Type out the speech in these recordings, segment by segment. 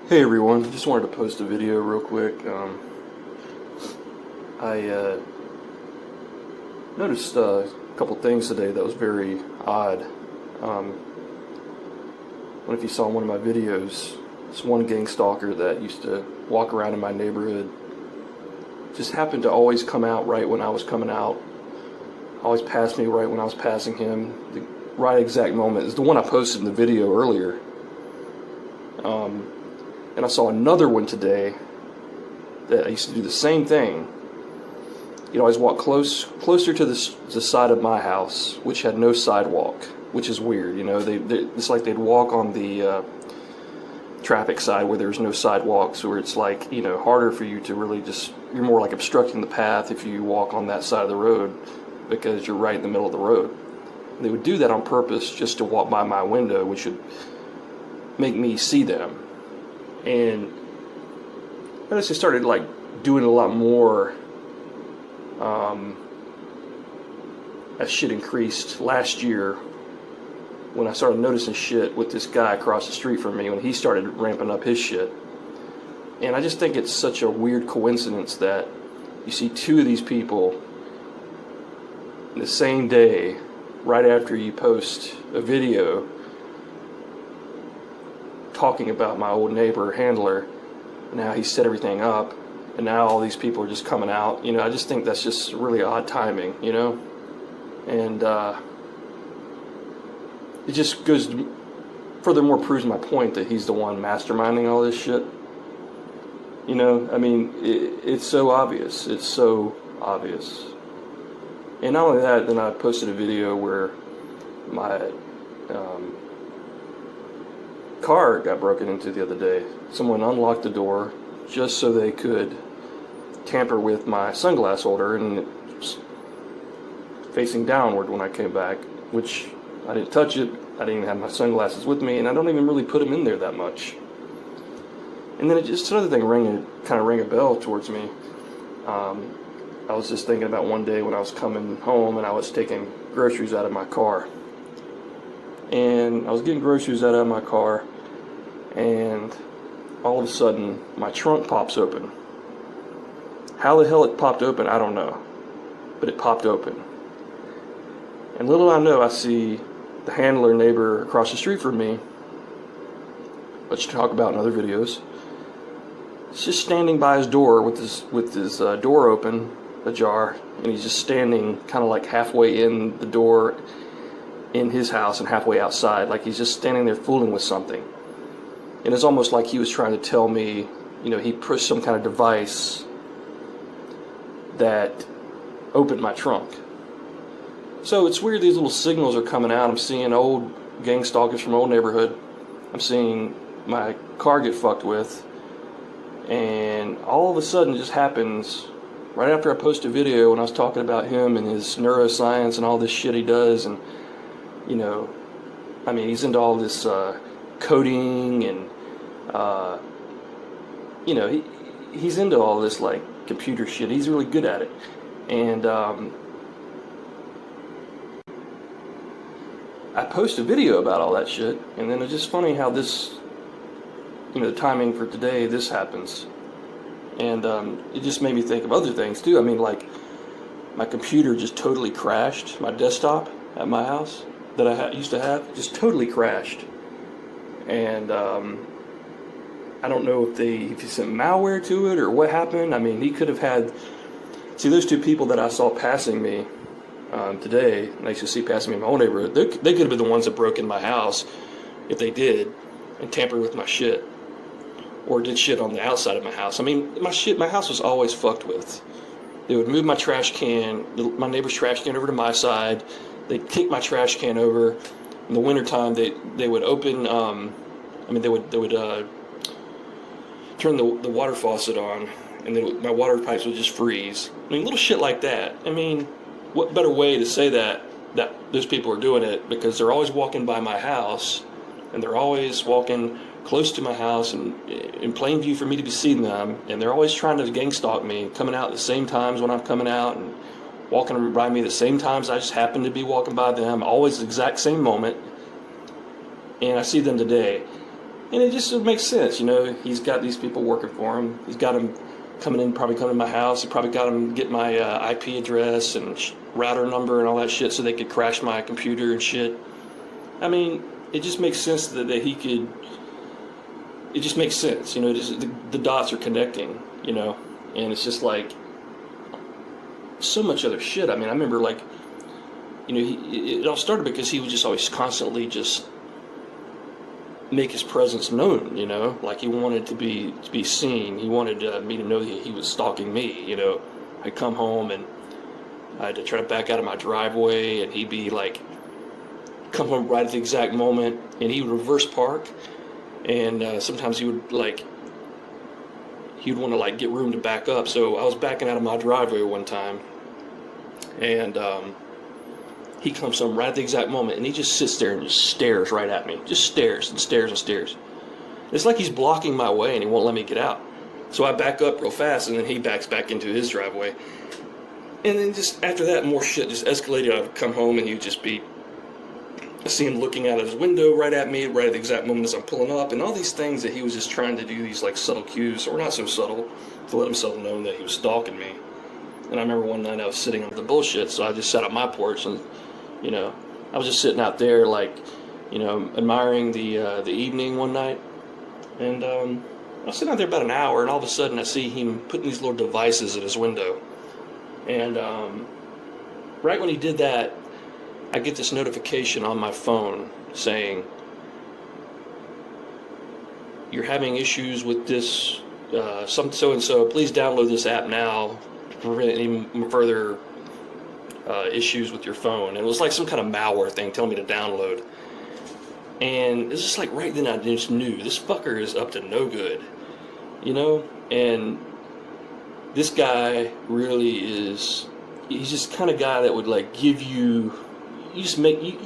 Hey everyone, just wanted to post a video real quick. I noticed a couple things today that was very odd. I don't know if you saw one of my videos. This one gang stalker that used to walk around in my neighborhood just happened to always come out right when I was coming out. Always passed me right when I was passing him. The right exact moment is the one I posted in the video earlier. And I saw another one today that I used to do the same thing. He'd always walk closer to the side of my house, which had no sidewalk, which is weird. You know, it's like they'd walk on the traffic side where there's no sidewalks, where it's like, you know, harder for you to really you're more like obstructing the path if you walk on that side of the road because you're right in the middle of the road. They would do that on purpose just to walk by my window, which would make me see them. And I just started like doing a lot more as shit increased last year when I started noticing shit with this guy across the street from me when he started ramping up his shit. And I just think it's such a weird coincidence that you see two of these people in the same day right after you post a video talking about my old neighbor handler. Now he set everything up, and now all these people are just coming out. You know, I just think that's just really odd timing, you know? And it just furthermore proves my point that he's the one masterminding all this shit. You know, I mean, it's so obvious. It's so obvious. And not only that, then I posted a video where my car got broken into the other day. Someone unlocked the door just so they could tamper with my sunglass holder, and it was facing downward when I came back, which I didn't touch it. I didn't even have my sunglasses with me, and I don't even really put them in there that much. And then another thing kind of rang a bell towards me. I was just thinking about one day when I was coming home and I was taking groceries out of my car. And I was getting groceries out of my car, and all of a sudden my trunk pops open. How the hell it popped open, I don't know, but it popped open. And little I know, I see the handler neighbor across the street from me, which talk about in other videos. He's just standing by his door with his door open, ajar, and he's just standing kind of like halfway in the door in his house and halfway outside, like he's just standing there fooling with something. And it's almost like he was trying to tell me, you know, he pushed some kind of device that opened my trunk. So it's weird, these little signals are coming out. I'm seeing old gang stalkers from old neighborhood. I'm seeing my car get fucked with. And all of a sudden it just happens right after I post a video when I was talking about him and his neuroscience and all this shit he does. And, you know, I mean, he's into all this coding and, you know, he's into all this, like, computer shit. He's really good at it. And I post a video about all that shit, and then it's just funny how this, you know, the timing for today, this happens. And it just made me think of other things, too. I mean, like, my computer just totally crashed. My desktop at my house that I used to have just totally crashed. And I don't know if he sent malware to it or what happened. I mean, he could have had... See, those two people that I saw passing me today, and I used to see passing me in my own neighborhood, they could have been the ones that broke in my house, if they did, and tampered with my shit. Or did shit on the outside of my house. I mean, my house was always fucked with. They would move my trash can, my neighbor's trash can over to my side. They'd kick my trash can over. In the wintertime, they would open, they would turn the water faucet on, and then my water pipes would just freeze. I mean, little shit like that. I mean, what better way to say that those people are doing it, because they're always walking by my house, and they're always walking close to my house and in plain view for me to be seeing them, and they're always trying to gang stalk me, coming out at the same times when I'm coming out, and walking by me at the same times I just happen to be walking by them, always the exact same moment. And I see them today. And it just makes sense, He's got these people working for him. He's got them probably coming to my house. He probably got them get my IP address and router number and all that shit so they could crash my computer and shit. I mean, it just makes sense that he could. It just makes sense, just the dots are connecting, and it's just like so much other shit. I mean, I remember it all started because he would just always constantly just make his presence known, like he wanted to be seen. He wanted me to know that he was stalking me, I'd come home and I had to try to back out of my driveway, and he'd be like, come home right at the exact moment, and he would reverse park, and sometimes he would he'd want to get room to back up. So I was backing out of my driveway one time, and he comes home right at the exact moment, and he just sits there and just stares right at me. Just stares and stares and stares. It's like he's blocking my way and he won't let me get out. So I back up real fast, and then he backs back into his driveway. And then just after that, more shit just escalated. I would come home and he would just be, I see him looking out of his window right at me, right at the exact moment as I'm pulling up, and all these things that he was just trying to do, these subtle cues, or not so subtle, to let himself know that he was stalking me. And I remember one night I was sitting on the bullshit, so I just sat on my porch and, I was just sitting out there, admiring the evening one night. And I was sitting out there about an hour, and all of a sudden I see him putting these little devices at his window. And right when he did that, I get this notification on my phone saying, you're having issues with this, so-and-so, please download this app now to prevent any further issues with your phone. And it was like some kind of malware thing telling me to download. And it's just right then I just knew this fucker is up to no good, and this guy really is, he's just the kind of guy that would give you just make you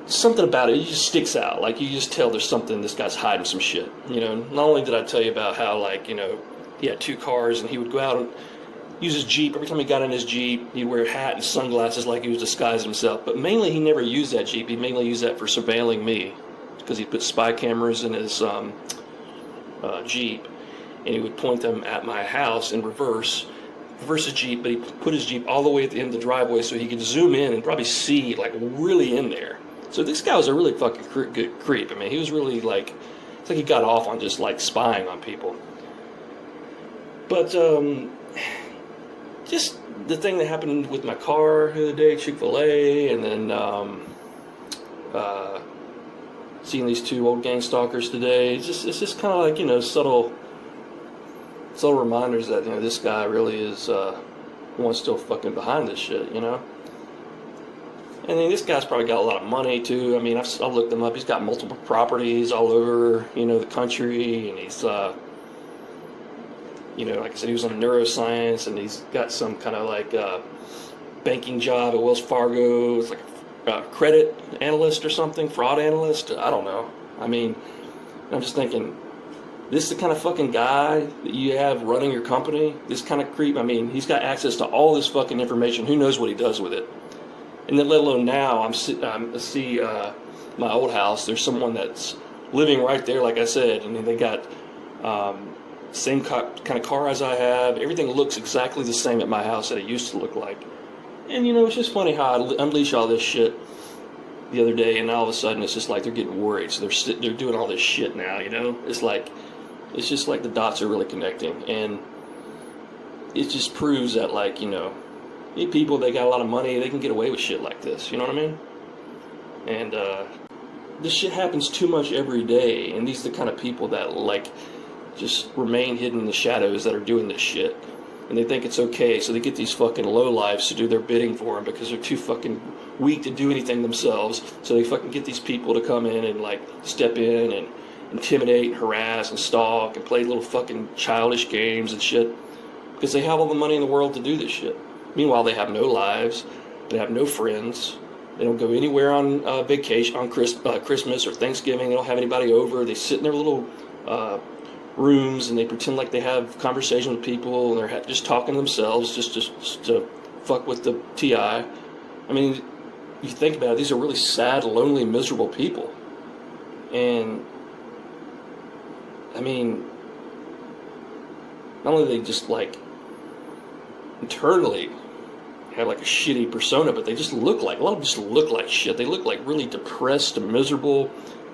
something about it. It just sticks out. You just tell there's something, this guy's hiding some shit. Not only did I tell you about how he had 2 cars, and he would go out and use his Jeep. Every time he got in his Jeep, he'd wear a hat and sunglasses like he was disguising himself. But mainly he never used that Jeep. He mainly used that for surveilling me, because he put spy cameras in his Jeep, and he would point them at my house in reverse his Jeep, but he put his Jeep all the way at the end of the driveway so he could zoom in and probably see really in there. So this guy was a really fucking good creep. I mean, he was really it's like he got off on just spying on people. But just the thing that happened with my car the other day, Chick-fil-A, and then seeing these 2 old Gangstalkers today, it's just kind of subtle reminders that this guy really is one still fucking behind this shit, And then this guy's probably got a lot of money too. I mean, I've looked him up. He's got multiple properties all over the country, and he's like I said, he was on neuroscience, and he's got some kind of banking job at Wells Fargo. It's like a credit analyst or something, fraud analyst. I don't know. I mean, I'm just thinking, this is the kind of fucking guy that you have running your company? This kind of creep? I mean, he's got access to all this fucking information. Who knows what he does with it? And then let alone now, I see my old house. There's someone that's living right there, like I said, and they got same kind of car as I have. Everything looks exactly the same at my house that it used to look like. And it's just funny how I unleash all this shit the other day, and all of a sudden it's just they're getting worried. So they're doing all this shit now. It's just the dots are really connecting, and it just proves that people, they got a lot of money, they can get away with shit like this. You know what I mean? And this shit happens too much every day, and these are the kind of people that just remain hidden in the shadows that are doing this shit, and they think it's okay, so they get these fucking lowlifes to do their bidding for them because they're too fucking weak to do anything themselves. So they fucking get these people to come in and step in and intimidate and harass and stalk and play little fucking childish games and shit, because they have all the money in the world to do this shit. Meanwhile, they have no lives, they have no friends, they don't go anywhere on vacation, on Christmas or Thanksgiving. They don't have anybody over. They sit in their little rooms, and they pretend like they have conversation with people, and they're just talking to themselves just to fuck with the TI. I mean, you think about it, these are really sad, lonely, miserable people. And I mean, not only do they just like internally have like a shitty persona, but they just look like, a lot of them just look like shit. They look like really depressed and miserable,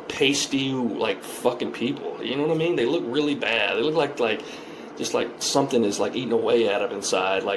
pasty, like fucking people. You know what I mean? They look really bad. They look like just like something is like eating away at them inside. Like